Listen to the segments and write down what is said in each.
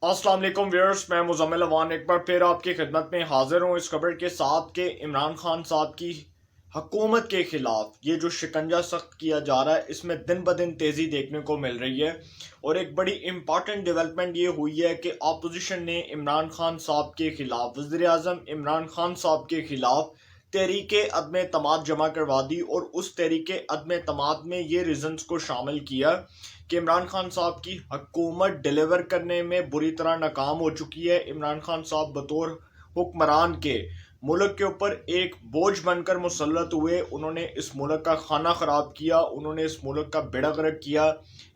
अस्सलाम वालेकुम व्यूअर्स, मैं मुज़म्मिल अवान एक बार फिर आपकी खिदमत में हाजिर हूँ इस खबर के साथ कि इमरान खान साहब की हुकूमत के खिलाफ ये जो शिकंजा सख्त किया जा रहा है इसमें दिन ब दिन तेज़ी देखने को मिल रही है। और एक बड़ी इम्पॉर्टेंट डेवलपमेंट ये हुई है कि अपोजिशन ने इमरान खान साहब के खिलाफ, वज़ीर आज़म इमरान खान साहब के खिलाफ तहरीके अदम तमाद जमा करवा दी और उस तहरीके अदम तमाद में ये रीजंस को शामिल किया कि इमरान खान साहब की हुकूमत डिलीवर करने में बुरी तरह नाकाम हो चुकी है। इमरान खान साहब बतौर हुक्मरान के मुल्क के ऊपर एक बोझ बनकर मुसल्लत हुए। उन्होंने इस मुल्क का खाना ख़राब किया, उन्होंने इस मुल्क का बेड़ा गर्क किया,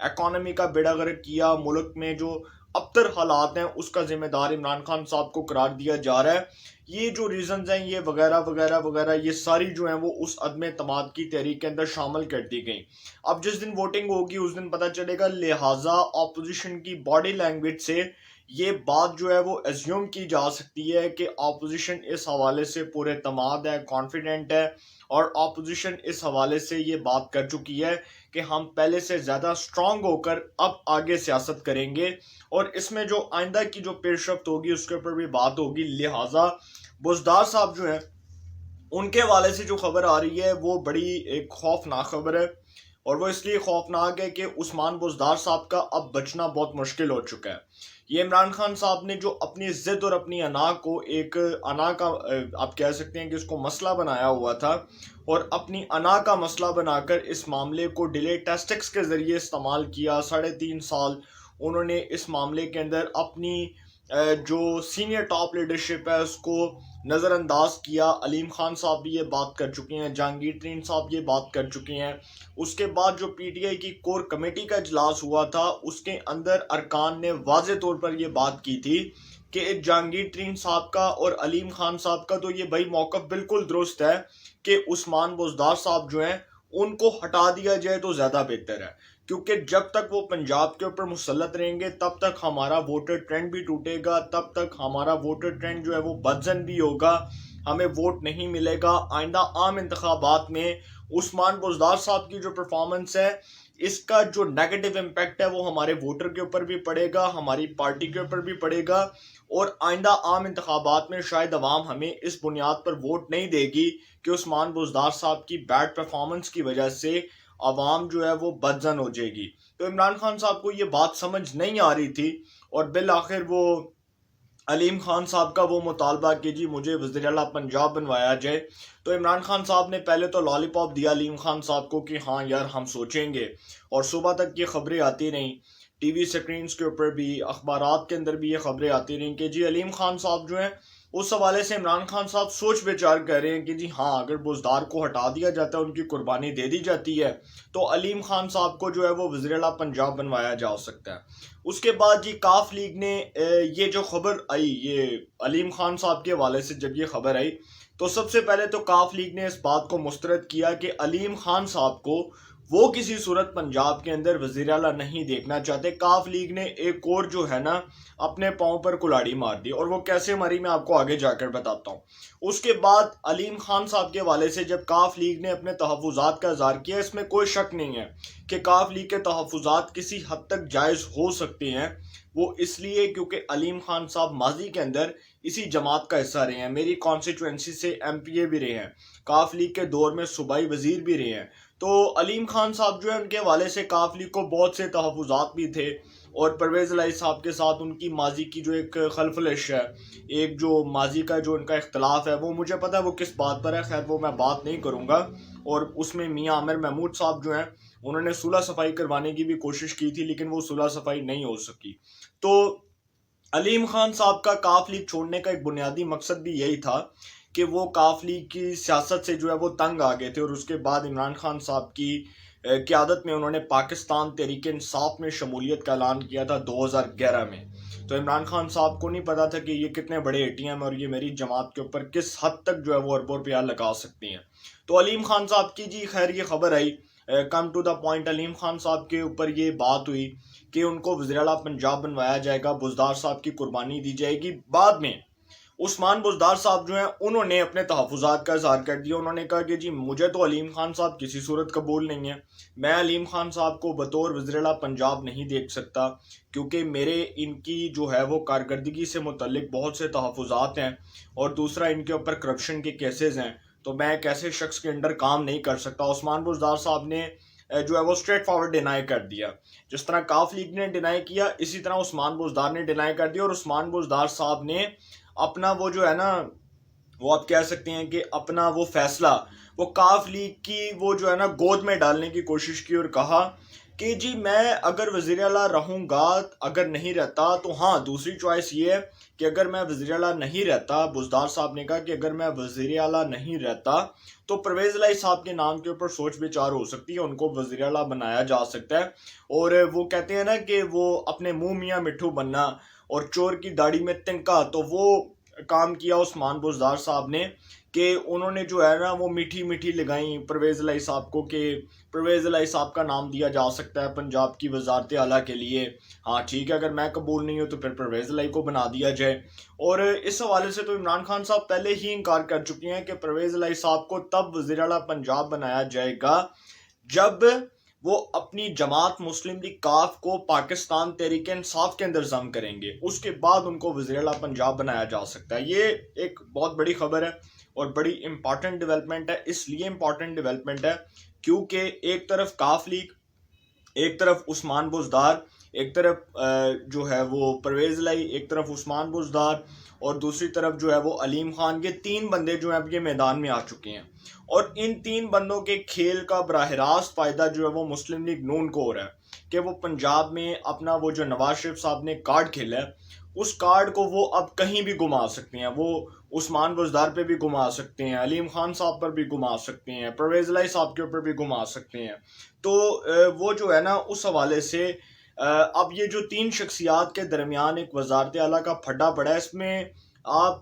इकॉनमी का बेड़ा गर्क किया। मुल्क में जो अबतर हालात हैं उसका जिम्मेदार इमरान खान साहब को करार दिया जा रहा है। ये जो रीजंस हैं ये वगैरह वगैरह वगैरह ये सारी जो हैं वो उस अदम तमाद की तहरीक के अंदर शामिल कर दी गई। अब जिस दिन वोटिंग होगी उस दिन पता चलेगा, लिहाजा ऑपोजिशन की बॉडी लैंग्वेज से ये बात जो है वो एज्यूम की जा सकती है कि ऑपोजिशन इस हवाले से पूरे तमाद है, कॉन्फिडेंट है। और ऑपोजिशन इस हवाले से ये बात कर चुकी है कि हम पहले से ज़्यादा स्ट्रांग होकर अब आगे सियासत करेंगे और इसमें जो आइंदा की जो पेशरफ्त होगी उसके ऊपर भी बात होगी। लिहाजा बुजदार साहब जो है उनके हवाले से जो खबर आ रही है वो बड़ी एक खौफनाक खबर है। और वो इसलिए खौफनाक है कि उस्मान बुजदार साहब का अब बचना बहुत मुश्किल हो चुका है। ये इमरान खान साहब ने जो अपनी जिद और अपनी अना को एक अना का आप कह सकते हैं कि इसको मसला बनाया हुआ था और अपनी अना का मसला बनाकर इस मामले को डिले टेस्टिक्स के ज़रिए इस्तेमाल किया। 3.5 साल उन्होंने इस मामले के अंदर अपनी जो सीनियर टॉप लीडरशिप है उसको नज़रअंदाज किया। अलीम खान साहब भी ये बात कर चुके हैं, जहांगीर तरीन साहब ये बात कर चुके हैं। उसके बाद जो पीटीआई की कोर कमेटी का इजलास हुआ था उसके अंदर अरकान ने वाज़े तौर पर यह बात की थी कि जहांगीर तरीन साहब का और अलीम खान साहब का तो ये भाई मौक़िफ़ बिल्कुल दुरुस्त है कि उस्मान बुजदार साहब जो हैं उनको हटा दिया जाए तो ज़्यादा बेहतर है, क्योंकि जब तक वो पंजाब के ऊपर मुसल्लत रहेंगे तब तक हमारा वोटर ट्रेंड भी टूटेगा, तब तक हमारा वोटर ट्रेंड जो है वो बदजन भी होगा, हमें वोट नहीं मिलेगा। आइंदा आम इंतखाबात में उस्मान बुजदार साहब की जो परफॉर्मेंस है इसका जो नेगेटिव इम्पैक्ट है वो हमारे वोटर के ऊपर भी पड़ेगा, हमारी पार्टी के ऊपर भी पड़ेगा। और आइंदा आम इंतखाबात में शायद अवाम हमें इस बुनियाद पर वोट नहीं देगी कि उस्मान बुजदार साहब की बैड परफॉर्मेंस की वजह से अवाम जो है वो बदजन हो जाएगी। तो इमरान खान साहब को ये बात समझ नहीं आ रही थी और बिल आखिर वो अलीम खान साहब का वो मुतालबा कि जी मुझे वज़ीर आला पंजाब बनवाया जाए। तो इमरान खान साहब ने पहले तो लॉलीपॉप दिया अलीम खान साहब को कि हाँ यार हम सोचेंगे, और सुबह तक ये खबरें आती रहीं, टीवी स्क्रीन्स के ऊपर भी, अखबारात के अंदर भी ये खबरें आती रहीं कि जी अलीम खान साहब जो हैं उस हवाले से इमरान खान साहब सोच विचार कर रहे हैं कि जी हाँ अगर बुजदार को हटा दिया जाता है, उनकी कुर्बानी दे दी जाती है तो अलीम खान साहब को जो है वो वज़ीर आला पंजाब बनवाया जा सकता है। उसके बाद जी काफ लीग ने ये जो खबर आई, ये अलीम खान साहब के हवाले से जब ये खबर आई तो सबसे पहले तो काफ लीग ने इस बात को मुस्तरद किया कि अलीम खान साहब को वो किसी सूरत पंजाब के अंदर वज़ीर आला नहीं देखना चाहते। काफ लीग ने एक और जो है ना अपने पाँव पर कुल्हाड़ी मार दी, और वो कैसे मारी मैं आपको आगे जाकर बताता हूँ। उसके बाद अलीम खान साहब के हवाले से जब काफ लीग ने अपने तहफ़्फ़ुज़ात का इज़हार किया, इसमें कोई शक नहीं है कि काफ लीग के तहफ़्फ़ुज़ात किसी हद तक जायज़ हो सकते हैं। वो इसलिए क्योंकि अलीम खान साहब माजी के अंदर इसी जमात का हिस्सा रहे हैं, मेरी कॉन्स्टिट्यूंसी से एमपीए भी रहे हैं, काफ लीग के दौर में सूबाई वजीर भी रहे हैं। तो अलीम खान साहब जो है उनके हवाले से काफ लीग को बहुत से तहफ़्फ़ुज़ात भी थे, और परवेज़ इलाही साहब के साथ उनकी माजी की जो एक खलफलिश है, एक जो माजी का जो उनका इख्तलाफ है वो मुझे पता है वो किस बात पर है, खैर वो मैं बात नहीं करूँगा। और उसमें मियाँ आमिर महमूद साहब जो हैं उन्होंने सुलह सफाई करवाने की भी कोशिश की थी लेकिन वो सुलह सफाई नहीं हो सकी। तो अलीम खान साहब का काफ लीग छोड़ने का एक बुनियादी मकसद भी यही था कि वो काफ लीग की सियासत से जो है वो तंग आ गए थे, और उसके बाद इमरान खान साहब की क़यादत में उन्होंने पाकिस्तान तहरीक इंसाफ में शमूलियत का ऐलान किया था 2011 में। तो इमरान खान साहब को नहीं पता था कि ये कितने बड़े एटीएम और ये मेरी जमात के ऊपर किस हद तक जो है वो अरबों रुपया लगा सकती हैं। तो अलीम खान साहब की जी खैर ये खबर आई, come to the point, Aleem Khan Sahab के ऊपर ये बात हुई कि उनको वज़ीर आला पंजाब बनवाया जाएगा, बुजदार साहब की कुर्बानी दी जाएगी। बाद में उस्मान बुज़दार साहब जो हैं उन्होंने अपने तहफ़्फ़ुज़ात का इज़हार कर दिया। उन्होंने कहा कि जी मुझे तो अलीम खान साहब किसी सूरत कबूल नहीं है, मैं अलीम खान साहब को बतौर वज़ीर-ए-आला पंजाब नहीं देख सकता, क्योंकि मेरे इनकी जो है वो कारकर्दगी से मुतल्लिक बहुत से तहफ़्फ़ुज़ात हैं, और दूसरा इनके ऊपर करप्शन के केसेस हैं, तो मैं एक ऐसे शख्स के अंडर काम नहीं कर सकता। उस्मान बुज़दार साहब ने जो है वो स्ट्रेट फॉरवर्ड डिनाई कर दिया। जिस तरह काफ लीग ने डिनाई किया, इसी तरह उस्मान बुज़दार ने डिनाई कर दिया, और उस्मान बुज़दार साहब ने अपना वो जो है ना, वो आप कह सकते हैं कि अपना वो फैसला वो काफ लीग की वो जो है ना गोद में डालने की कोशिश की, और कहा कि जी मैं अगर वज़ीर आला रहूँगा, अगर नहीं रहता तो हाँ दूसरी चॉइस ये है कि अगर मैं वज़ीर आला नहीं रहता, बुज़दार साहब ने कहा कि अगर मैं वज़ीर आला नहीं रहता तो परवेज़ इलाही साहब के नाम के ऊपर सोच विचार हो सकती है, उनको वज़ीर आला बनाया जा सकता है। और वो कहते हैं ना कि वो अपने मुँह मियाँ मिट्ठू बनना और चोर की दाढ़ी में तिनका, तो वो काम किया उस्मान बुज़दार साहब ने कि उन्होंने जो है ना वो मीठी मीठी लगाई परवेज़ इलाही साहब को कि परवेज़ इलाही साहब का नाम दिया जा सकता है पंजाब की वजारत आला के लिए। हाँ ठीक है, अगर मैं कबूल नहीं हूँ तो फिर परवेज़ इलाही को बना दिया जाए। और इस हवाले से तो इमरान खान साहब पहले ही इनकार कर चुके हैं कि परवेज़ इलाही साहब को तब वज़ीर आला पंजाब बनाया जाएगा जब वो अपनी जमात मुस्लिम लीग काफ को पाकिस्तान तहरीक इंसाफ के अंदर जम करेंगे, उसके बाद उनको वज़ीर आला पंजाब बनाया जा सकता है। ये एक बहुत बड़ी खबर है और बड़ी इंपॉर्टेंट डेवलपमेंट है। इसलिए इंपॉर्टेंट डेवलपमेंट है क्योंकि एक तरफ काफ लीग, एक तरफ उस्मान बुज़दार, एक तरफ जो है वो परवेज़ इलाही, एक तरफ उस्मान बुज़दार, और दूसरी तरफ जो है वो अलीम खान, ये तीन बंदे जो हैं अब ये मैदान में आ चुके हैं। और इन तीन बंदों के खेल का बराह रास्त फ़ायदा जो है वो मुस्लिम लीग नून को हो रहा है कि वो पंजाब में अपना वो जो नवाज शरीफ साहब ने कार्ड खेला है, उस कार्ड को वो अब कहीं भी घुमा सकते हैं। वो उस्मान बुज़दार पे भी घुमा सकते हैं, अलीम खान साहब पर भी घुमा सकते हैं, परवेज़ इलाही साहब के ऊपर भी घुमा सकते हैं। तो वो जो है ना उस हवाले से अब ये जो तीन शख्सियात के दरमियान एक वजारत आला का फड्डा पड़ा है, इसमें आप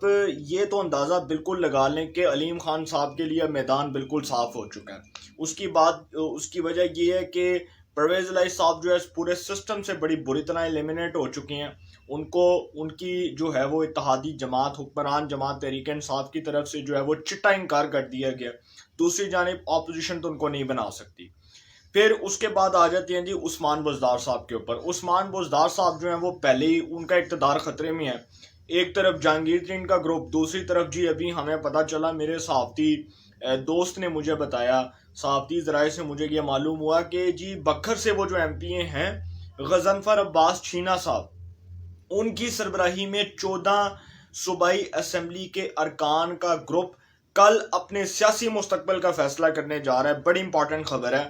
ये तो अंदाज़ा बिल्कुल लगा लें कि अलीम खान साहब के लिए मैदान बिल्कुल साफ हो चुका है। उसकी वजह ये है कि परवेज़ इलाही साहब जो है इस पूरे सिस्टम से बड़ी बुरी तरह एलिमिनेट हो चुके हैं। उनको उनकी जो है वो इत्तेहादी जमात, हुक्मरान जमात तहरीक इंसाफ की तरफ से जो है वो चिट्टा इनकार कर दिया गया। दूसरी जानिब अपोजिशन तो उनको नहीं बना सकती। फिर उसके बाद आ जाती हैं जी उस्मान बुज़दार साहब के ऊपर। उस्मान बुज़दार साहब जो हैं वो पहले ही उनका इक़्तिदार ख़तरे में है। एक तरफ जहांगीर तरीन का ग्रुप, दूसरी तरफ जी अभी हमें पता चला, मेरे सहाफ़ती दोस्त ने मुझे बताया, सहाफ़ती ज़राए से मुझे ये मालूम हुआ कि जी बखर से वो जो MP हैं गज़नफ़र अब्बास छीना साहब, उनकी सरबराही में 14 सूबाई असम्बली के अरकान का ग्रुप कल अपने सियासी मुस्तकबिल का फैसला करने जा रहा है। बड़ी इंपॉर्टेंट खबर है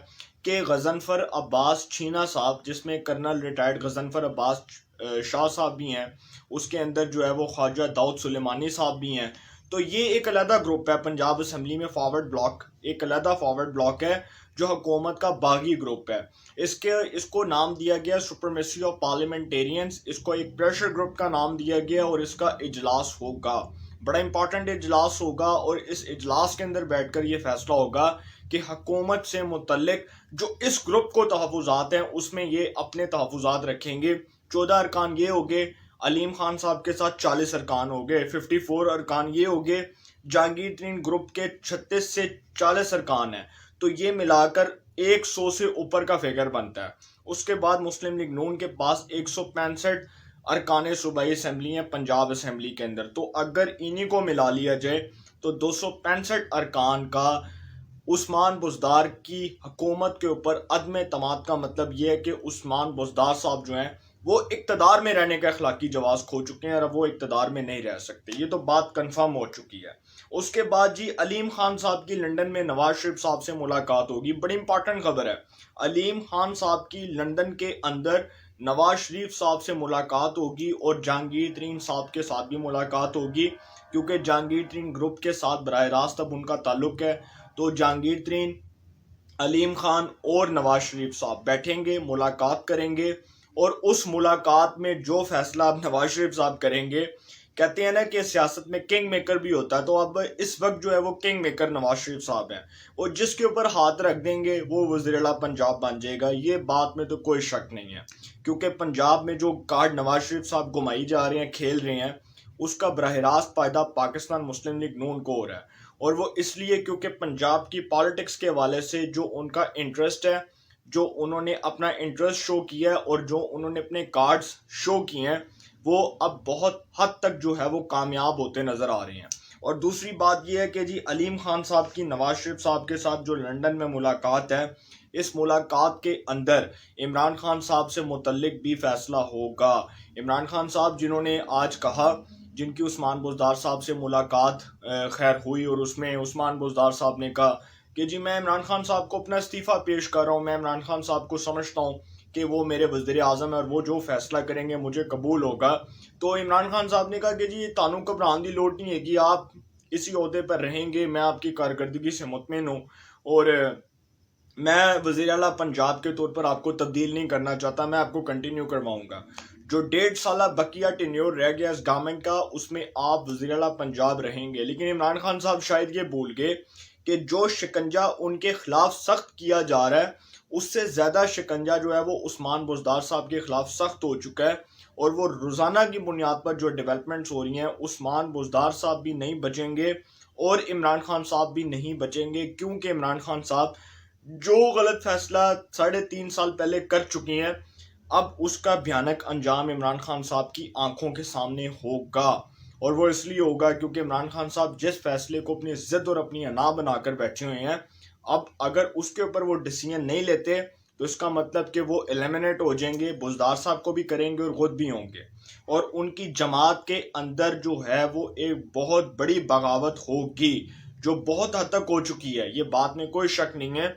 कि गज़नफ़र अब्बास छीना साहब, जिसमें कर्नल रिटायर्ड गज़नफ़र अब्बास शाह साहब भी हैं, उसके अंदर जो है वो ख्वाजा दाऊद सुलेमानी साहब भी हैं। तो ये एक अलहदा ग्रुप है पंजाब असम्बली में, फॉरवर्ड ब्लॉक, एक अलहदा फॉरवर्ड ब्लॉक है जो हुकूमत का बागी ग्रुप है। इसको नाम दिया गया सुपरमेसी ऑफ पार्लियामेंटेरियंस, इसको एक प्रेशर ग्रुप का नाम दिया गया, और इसका इजलास होगा, बड़ा इंपॉर्टेंट इजलास होगा। और इस इजलास के अंदर बैठकर ये फैसला होगा कि हुकूमत से मुतल्लिक जो इस ग्रुप को तहफ़्फ़ुज़ात हैं उसमें ये अपने तहफ़्फ़ुज़ात रखेंगे। 14 अरकान ये हो गए, अलीम खान साहब के साथ 40 अरकान हो गए, 54 अरकान ये हो गए, जहांगीर तरीन ग्रुप के 36 से 40 अरकान हैं, तो ये मिलाकर 100 से ऊपर का फिगर बनता है। उसके बाद मुस्लिम लीग नून के पास 165 अरकान सूबाई असम्बली हैं पंजाब असम्बली के अंदर, तो अगर इन्हीं को मिला लिया जाए तो 265 अरकान का उस्मान बुज़दार की हुकूमत के ऊपर अदम एतमाद का मतलब ये है कि उस्मान बुज़दार साहब जो हैं वो इक़्तिदार में रहने का अखलाकी जवाज़ खो चुके हैं और अब वो इक़्तिदार में नहीं रह सकते। ये तो बात कंफर्म हो चुकी है। उसके बाद जी अलीम खान साहब की लंदन में नवाज शरीफ साहब से मुलाकात होगी। बड़ी इंपॉर्टेंट खबर है, अलीम खान साहब की लंदन के अंदर नवाज शरीफ साहब से मुलाकात होगी और जहांगीर तरीन साहब के साथ भी मुलाकात होगी, क्योंकि जहांगीर तरीन ग्रुप के साथ बराह रास्त अब उनका ताल्लुक है। तो जहांगीर तरीन, अलीम खान और नवाज शरीफ साहब बैठेंगे, मुलाकात करेंगे, और उस मुलाकात में जो फैसला अब नवाज शरीफ साहब करेंगे, कहते हैं ना कि सियासत में किंग मेकर भी होता है, तो अब इस वक्त जो है वो किंग मेकर नवाज शरीफ साहब हैं, और जिसके ऊपर हाथ रख देंगे वो वज़ीर-ए-आला पंजाब बन जाएगा। ये बात में तो कोई शक नहीं है, क्योंकि पंजाब में जो कार्ड नवाज शरीफ साहब घुमाई जा रहे हैं, खेल रहे हैं, उसका बराह रास्त फ़ायदा पाकिस्तान मुस्लिम लीग नून को हो रहा है। और वो इसलिए क्योंकि पंजाब की पॉलिटिक्स के हवाले से जो उनका इंटरेस्ट है, जो उन्होंने अपना इंटरेस्ट शो किया है और जो उन्होंने अपने कार्ड्स शो किए हैं, वो अब बहुत हद तक जो है वो कामयाब होते नज़र आ रहे हैं। और दूसरी बात यह है कि जी अलीम खान साहब की नवाज शरीफ साहब के साथ जो लंदन में मुलाकात है, इस मुलाकात के अंदर इमरान खान साहब से मुतल्लिक भी फैसला होगा। इमरान खान साहब जिन्होंने आज कहा, जिनकी उस्मान बुज़दार साहब से मुलाकात खैर हुई और उसमें उस्मान बुज़दार साहब ने कहा कि जी मैं इमरान खान साहब को अपना इस्तीफ़ा पेश कर रहा हूँ, मैं इमरान खान साहब को समझता हूँ कि वो मेरे वज़ीर आज़म है और वो जो फैसला करेंगे मुझे कबूल होगा। तो इमरान खान साहब ने कहा कि जी तानू घबराने की लोड़ नहीं है कि आप इसी ओहदे पर रहेंगे, मैं आपकी कारकर्दगी से मुतमिन हूँ और मैं वज़ीर आला पंजाब के तौर पर आपको तब्दील नहीं करना चाहता, मैं आपको कंटिन्यू करवाऊंगा। जो 1.5 साल बकिया टेन्योर रह गया इस गवर्नमेंट का, उसमें आप वज़ीर आला पंजाब रहेंगे। लेकिन इमरान खान साहब शायद ये भूल गए कि जो शिकंजा उनके खिलाफ सख्त किया जा रहा है, उससे ज़्यादा शिकंजा जो है वो उस्मान बुज़दार साहब के खिलाफ सख्त हो चुका है। और वो रोज़ाना की बुनियाद पर जो डेवलपमेंट्स हो रही हैं, उस्मान बुज़दार साहब भी नहीं बचेंगे और इमरान खान साहब भी नहीं बचेंगे, क्योंकि इमरान खान साहब जो गलत फैसला 3.5 साल पहले कर चुकी हैं, अब उसका भयानक अंजाम इमरान खान साहब की आंखों के सामने होगा। और वो इसलिए होगा क्योंकि इमरान खान साहब जिस फैसले को अपनी जिद और अपनी अना बनाकर बैठे हुए हैं, अब अगर उसके ऊपर वो डिसीजन नहीं लेते तो इसका मतलब कि वो एलिमिनेट हो जाएंगे, बुज़दार साहब को भी करेंगे और खुद भी होंगे। और उनकी जमात के अंदर जो है वो एक बहुत बड़ी बगावत होगी, जो बहुत हद तक हो चुकी है। ये बात में कोई शक नहीं है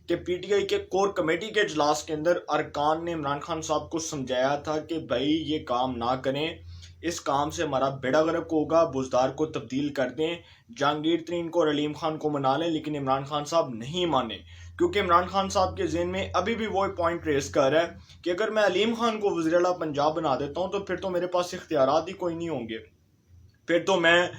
कि पीटीआई के कोर कमेटी के इजलास के अंदर अरकान ने इमरान खान साहब को समझाया था कि भाई ये काम ना करें, इस काम से हमारा बेड़ा गर्क होगा, बुज़दार को तब्दील कर दें, जहांगीर तरीन को और अलीम खान को मना लें। लेकिन इमरान खान साहब नहीं माने, क्योंकि इमरान खान साहब के ज़हन में अभी भी वो पॉइंट रेस कर रहा है कि अगर मैं अलीम खान को वज़ीर आला पंजाब बना देता हूँ तो फिर तो मेरे पास इख्तियारात ही कोई नहीं होंगे, फिर तो मैं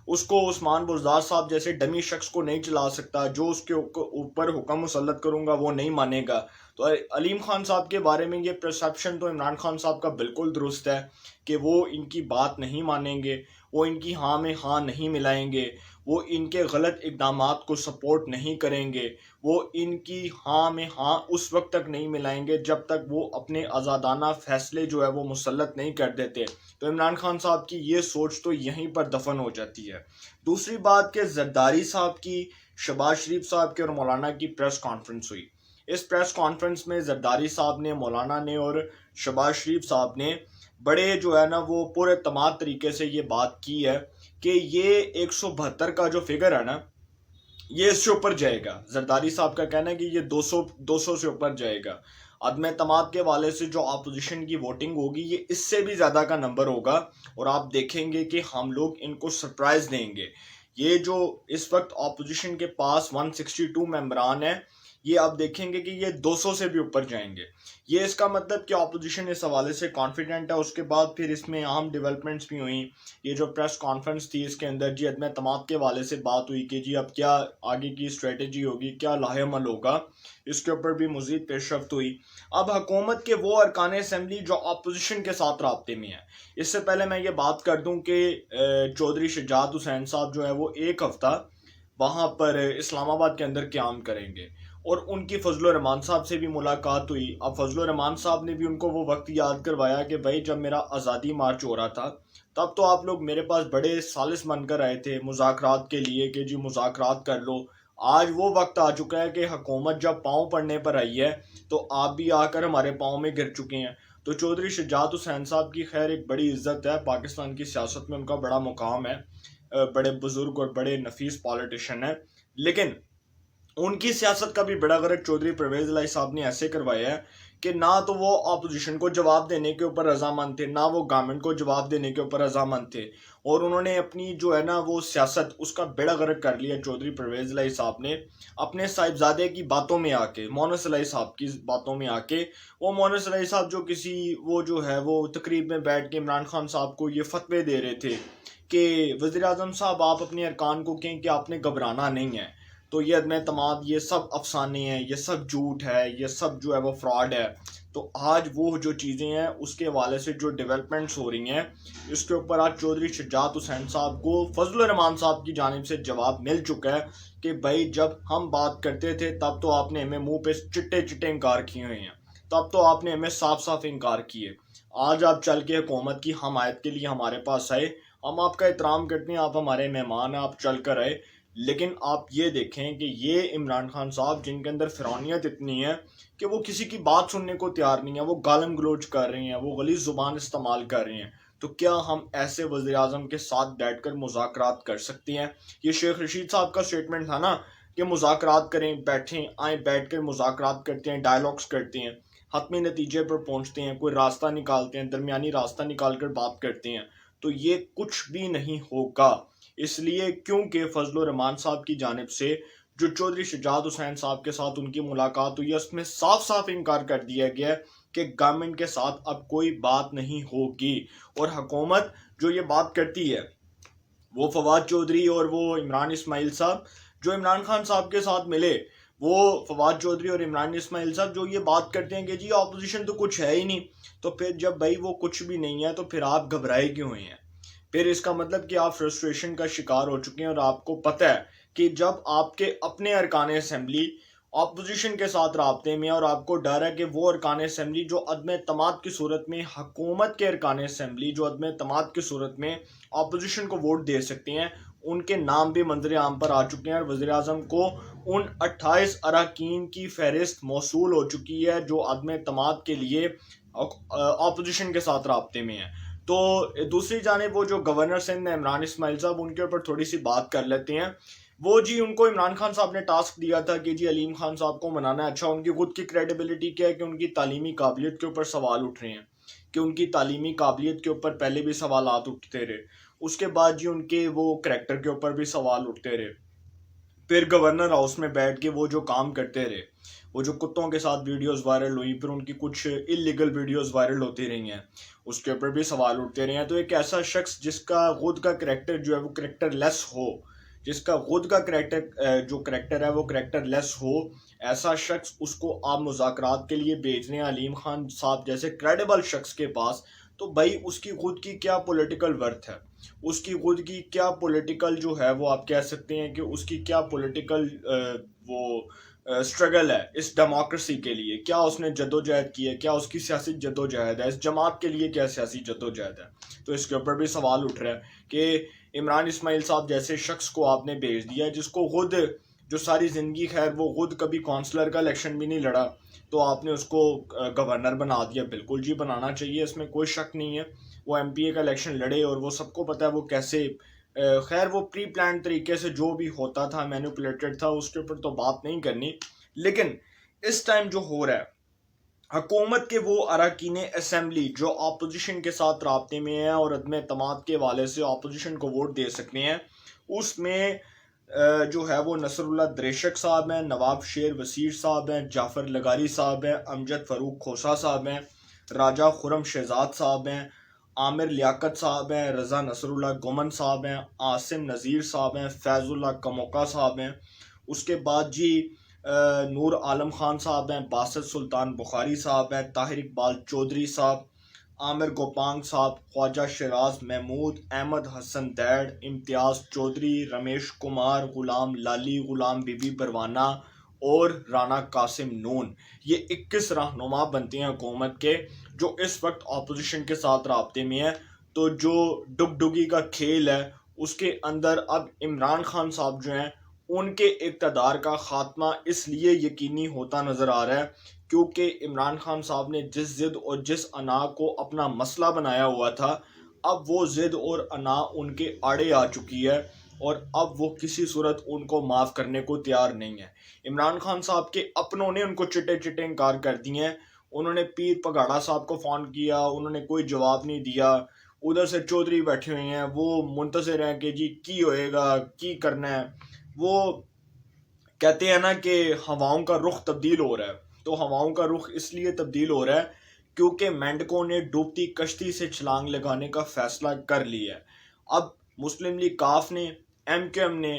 उसको उस्मान बुज़दार साहब जैसे डमी शख्स को नहीं चला सकता, जो उसके ऊपर हुक्म मुसल्लत करूंगा वो नहीं मानेगा। तो अलीम खान साहब के बारे में ये परसेप्शन तो इमरान खान साहब का बिल्कुल दुरुस्त है कि वो इनकी बात नहीं मानेंगे, वो इनकी हाँ में हाँ नहीं मिलाएंगे, वो इनके गलत इक़दामात को सपोर्ट नहीं करेंगे, वो इनकी हाँ में हाँ उस वक्त तक नहीं मिलाएंगे जब तक वो अपने आज़ादाना फैसले जो है वो मुसल्लत नहीं कर देते। तो इमरान खान साहब की ये सोच तो यहीं पर दफन हो जाती है। दूसरी बात कि जरदारी साहब की, शहबाज शरीफ साहब के और मौलाना की प्रेस कॉन्फ्रेंस हुई। इस प्रेस कॉन्फ्रेंस में जरदारी साहब ने, मौलाना ने और शहबाज शरीफ साहब ने बड़े जो है ना वो पूरे तमाम तरीके से ये बात की है कि ये 172 का जो फिगर है ना, ये इससे ऊपर जाएगा। जरदारी साहब का कहना है कि ये 200 से ऊपर जाएगा। अदम तमाद के वाले से जो अपोजिशन की वोटिंग होगी, ये इससे भी ज़्यादा का नंबर होगा और आप देखेंगे कि हम लोग इनको सरप्राइज देंगे। ये जो इस वक्त अपोजिशन के पास 162 मेंबरान हैं, ये आप देखेंगे कि ये 200 से भी ऊपर जाएंगे। ये इसका मतलब कि अपोजिशन इस हवाले से कॉन्फिडेंट है। उसके बाद फिर इसमें आम डेवलपमेंट्स भी हुई। ये जो प्रेस कॉन्फ्रेंस थी, इसके अंदर जी अदम तमाद के हवाले से बात हुई कि जी अब क्या आगे की स्ट्रेटजी होगी, क्या लाहेमल होगा, इसके ऊपर भी मज़ीद पेशरफ्त हुई। अब हुकूमत के वो अरकान असम्बली जो अपोजिशन के साथ राब्ते में है, इससे पहले मैं ये बात कर दूं कि चौधरी शुजात हुसैन साहब जो है वो एक हफ़्ता वहाँ पर इस्लामाबाद के अंदर क़याम करेंगे और उनकी फजल रहमान साहब से भी मुलाकात हुई। अब फजल रहमान साहब ने भी उनको वो वक्त याद करवाया कि भाई जब मेरा आज़ादी मार्च हो रहा था तब तो आप लोग मेरे पास बड़े सालिस बनकर आए थे मुज़ाकरात के लिए कि जी मुज़ाकरात कर लो। आज वो वक्त आ चुका है कि हुकूमत जब पाँव पड़ने पर आई है तो आप भी आकर हमारे पाँव में गिर चुके हैं। तो चौधरी शुजात हुसैन साहब की खैर एक बड़ी इज्जत है, पाकिस्तान की सियासत में उनका बड़ा मुकाम है, बड़े बुजुर्ग और बड़े नफीस पॉलिटिशियन है। लेकिन उनकी सियासत का भी बड़ा गर्क चौधरी परवेज इलाही साहब ने ऐसे करवाया है कि ना तो वो अपोजिशन को जवाब देने के ऊपर रजामंद थे, ना वो गवर्नमेंट को जवाब देने के ऊपर रजामंद थे, और उन्होंने अपनी जो है ना वो सियासत उसका बेड़ा गर्क कर लिया। चौधरी परवेज इलाही साहब ने अपने साहिबजादे की बातों में आके, मोनस इलाही साहब की बातों में आके, वो मोनस इलाही साहब जो किसी वो जो है वो तकरीब में बैठ के इमरान खान साहब को ये फतवे दे रहे थे कि वज़ीर आज़म साहब आप अपने अरकान को कहें कि आपने घबराना नहीं है। तो ये अदम तमाद, ये सब अफसाने हैं, ये सब झूठ है, ये सब जो है वो फ्रॉड है। तो आज वो जो चीज़ें हैं उसके हवाले से जो डेवलपमेंट्स हो रही हैं, इसके ऊपर आज चौधरी शुजात हुसैन साहब को फजलुर रहमान साहब की जानिब से जवाब मिल चुका है कि भाई जब हम बात करते थे तब तो आपने हमें मुंह पे चिट्टे चिट्टे इनकार किए हुए हैं, तब तो आपने हमें साफ साफ इनकार किए। आज आप चल के हुकूमत की हमायत के लिए हमारे पास आए, हम आपका एहतराम करते हैं, आप हमारे मेहमान हैं, आप चल कर आए। लेकिन आप ये देखें कि ये इमरान खान साहब जिनके अंदर फिरौनियत इतनी है कि वो किसी की बात सुनने को तैयार नहीं है, वो गालम गलोच कर रहे हैं, वो गलीज़ ज़ुबान इस्तेमाल कर रहे हैं, तो क्या हम ऐसे वज़ीर आज़म के साथ बैठ कर मुज़ाकरात कर सकते हैं? ये शेख रशीद साहब का स्टेटमेंट था ना कि मुज़ाकरात करें, बैठें, आए, बैठ कर मुज़ाकरात करते हैं, डायलॉग्स करते हैं, हतमी नतीजे पर पहुँचते हैं, कोई रास्ता निकालते हैं, दरमियानी रास्ता निकाल कर बात करते हैं। तो ये कुछ भी नहीं होगा, इसलिए क्योंकि फजलुर रहमान साहब की जानिब से जो चौधरी शुजात हुसैन साहब के साथ उनकी मुलाकात हुई है उसमें साफ साफ इनकार कर दिया गया है कि गवर्नमेंट के साथ अब कोई बात नहीं होगी। और हुकूमत जो ये बात करती है, वो फवाद चौधरी और वो इमरान इस्माइल साहब जो इमरान खान साहब के साथ मिले, वो फवाद चौधरी और इमरान इस्माइल साहब जो ये बात करते हैं कि जी ऑपोजिशन तो कुछ है ही नहीं, तो फिर जब भाई वो कुछ भी नहीं है तो फिर आप घबराए क्यों हैं? फिर इसका मतलब कि आप फ्रस्ट्रेशन का शिकार हो चुके हैं और आपको पता है कि जब आपके अपने अरकान असेंबली ऑपोजिशन के साथ राब्ते में, और आपको डर है कि वो अरकान असेंबली जो अदम एतमाद की सूरत में, हुकूमत के अरकान असेंबली जो अदम एतमाद की सूरत में ऑपोजिशन को वोट दे सकते हैं, उनके नाम भी मंजर आम पर आ चुके हैं और वज़ीर आज़म को उन 28 अरकान की फहरिस्त मौसूल हो चुकी है जो अदम एतमाद के लिए ऑपोजिशन के साथ राब्ते में है। तो दूसरी जानिब वो जो गवर्नर सिंध इमरान इस्माइल साहब, उनके ऊपर थोड़ी सी बात कर लेते हैं। वो जी, उनको इमरान खान साहब ने टास्क दिया था कि जी अलीम खान साहब को मनाना है। अच्छा, उनकी खुद की क्रेडिबिलिटी क्या है कि उनकी तालीमी काबिलियत के ऊपर सवाल उठ रहे हैं, कि उनकी तालीमी काबिलियत के ऊपर पहले भी सवालात उठते रहे, उसके बाद जी उनके वो करैक्टर के ऊपर भी सवाल उठते रहे। फिर गवर्नर हाउस में बैठ के वो जो काम करते रहे, वो जो कुत्तों के साथ वीडियोस वायरल हुई, फिर उनकी कुछ इलीगल वीडियोस वायरल होती रही हैं, उसके ऊपर भी सवाल उठते रहे हैं। तो एक ऐसा शख्स जिसका खुद का करैक्टर जो है वो करैक्टर लेस हो, जिसका खुद का करैक्टर जो करैक्टर है वो करैक्टर लेस हो, ऐसा शख्स उसको आप मुज़ाकरात के लिए भेज रहे हैं अलीम खान साहब जैसे क्रेडिबल शख्स के पास, तो भाई उसकी खुद की क्या पॉलिटिकल वर्थ है, उसकी खुद की क्या पॉलिटिकल जो है वो आप कह सकते हैं कि उसकी क्या पॉलिटिकल वो स्ट्रगल है इस डेमोक्रेसी के लिए, क्या उसने जद्दोजहद की है, क्या उसकी सियासी जद्दोजहद है, इस जमात के लिए क्या सियासी जद्दोजहद है। तो इसके ऊपर भी सवाल उठ रहा है कि इमरान इस्माइल साहब जैसे शख्स को आपने भेज दिया जिसको खुद जो सारी ज़िंदगी खैर वो खुद कभी काउंसलर का इलेक्शन भी नहीं लड़ा, तो आपने उसको गवर्नर बना दिया। बिल्कुल जी, बनाना चाहिए, इसमें कोई शक नहीं है। वो एमपीए का इलेक्शन लड़े और वो सबको पता है वो कैसे, खैर वो प्री प्लान तरीके से जो भी होता था, मैनिपुलेटेड था, उसके ऊपर तो बात नहीं करनी। लेकिन इस टाइम जो हो रहा है, हुकूमत के वो अरकान असेंबली जो अपोजिशन के साथ राब्ते में है और अदम एतमाद के हवाले से अपोजिशन को वोट दे सकते हैं, उसमें जो है वो नसरुल्लाह दरेशक साहब हैं, नवाब शेर वसीर साहब हैं, जाफ़र लगारी साहब हैं, अमजद फ़रूक खोसा साहब हैं, राजा खुरम शहजाद साहब हैं, आमिर लियाकत साहब हैं, रज़ा नसरुल्लाह गुमन साहब हैं, आसिम नज़ीर साहब हैं, फैज़ुल्लाह कमोका साहब हैं। उसके बाद जी नूर आलम खान साहब हैं, बासित सुल्तान बुखारी साहब हैं, ताहिर इकबाल चौधरी साहब, आमिर गोपांग साहब, ख्वाजा शराज महमूद, अहमद हसन दैड, इम्तियाज़ चौधरी, रमेश कुमार, गुलाम लाली, गुलाम बीबी परवाना और राना कासिम नून। ये 21 रहनुमा बनते हैं हुकूमत के जो इस वक्त अपोजिशन के साथ राब्ते में है। तो जो डुगडुगी का खेल है उसके अंदर अब इमरान खान साहब जो हैं उनके इक़्तिदार का ख़ात्मा इसलिए यकीनी होता नज़र आ रहा है क्योंकि इमरान खान साहब ने जिस ज़िद और जिस अना को अपना मसला बनाया हुआ था, अब वो ज़िद और अना उनके आड़े आ चुकी है और अब वो किसी सूरत उनको माफ़ करने को तैयार नहीं है। इमरान खान साहब के अपनों ने उनको चिट्टे चिट्टे इनकार कर दिए हैं। उन्होंने पीर पगाड़ा साहब को फ़ोन किया, उन्होंने कोई जवाब नहीं दिया। उधर से चौधरी बैठे हुए हैं, वो मुंतज़िर हैं कि जी की होएगा, की करना है। वो कहते हैं ना कि हवाओं का रुख तब्दील हो रहा है, तो हवाओं का रुख इसलिए तब्दील हो रहा है क्योंकि मेंढकों ने डूबती कश्ती से छलांग लगाने का फैसला कर लिया है। अब मुस्लिम लीग काफ ने, एमक्यूएम ने,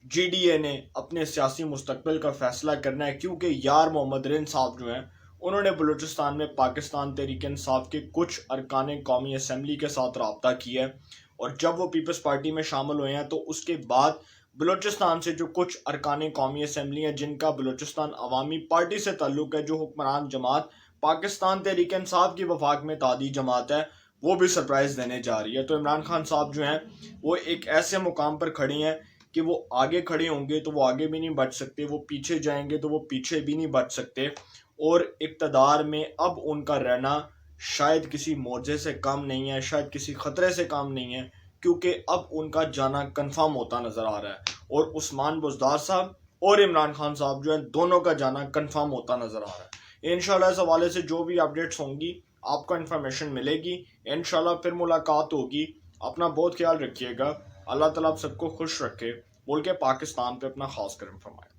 जीडीए ने अपने सियासी मुस्तकबिल का फैसला करना है क्योंकि यार मोहम्मद रिन साहब जो हैं उन्होंने बलूचिस्तान में पाकिस्तान तहरीक इंसाफ के कुछ अरकान कौमी असम्बली के साथ रब्ता किया है, और जब वो पीपल्स पार्टी में शामिल हुए हैं तो उसके बाद बलूचिस्तान से जो कुछ अरकान कौमी असम्बली हैं जिनका बलूचिस्तान अवामी पार्टी से ताल्लुक़ है, जो हुक्मरान जमात पाकिस्तान तहरीक इंसाफ की वफाक में तादी जमात है, वो भी सरप्राइज़ देने जा रही है। तो इमरान खान साहब जो हैं वो एक ऐसे मुकाम पर खड़ी हैं कि वो आगे खड़े होंगे तो वो आगे भी नहीं बढ़ सकते, वो पीछे जाएंगे तो वो पीछे भी नहीं बढ़ सकते, और इक़्तिदार में अब उनका रहना शायद किसी मोर्चे से कम नहीं है, शायद किसी ख़तरे से कम नहीं है, क्योंकि अब उनका जाना कन्फर्म होता नज़र आ रहा है। और उस्मान बुज़दार साहब और इमरान खान साहब जो हैं दोनों का जाना कन्फर्म होता नज़र आ रहा है। इंशाल्लाह इस हवाले से जो भी अपडेट्स होंगी आपको इन्फॉर्मेशन मिलेगी। इंशाल्लाह फिर मुलाकात होगी। अपना बहुत ख्याल रखिएगा। अल्लाह ताला आप सबको खुश रखे। बोल के पाकिस्तान पे अपना खास करम फरमाए।